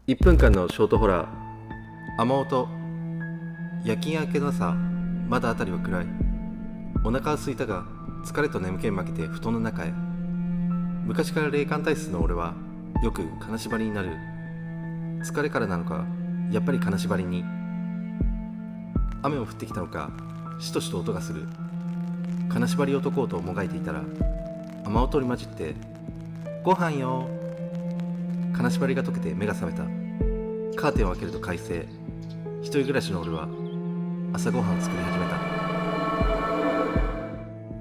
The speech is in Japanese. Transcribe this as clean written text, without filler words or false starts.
1分間のショートホラー。雨音。夜勤明けの朝、まだ辺りは暗い。お腹は空いたが疲れと眠気に負けて布団の中へ。昔から霊感体質の俺はよく金縛りになる。疲れからなのか、やっぱり金縛りに。雨も降ってきたのか、しとしと音がする。金縛りを解こうともがいていたら、雨音に混じってご飯よ。金縛りが解けて目が覚めた。カーテンを開けると快晴。一人暮らしの俺は朝ごはんを作り始めた。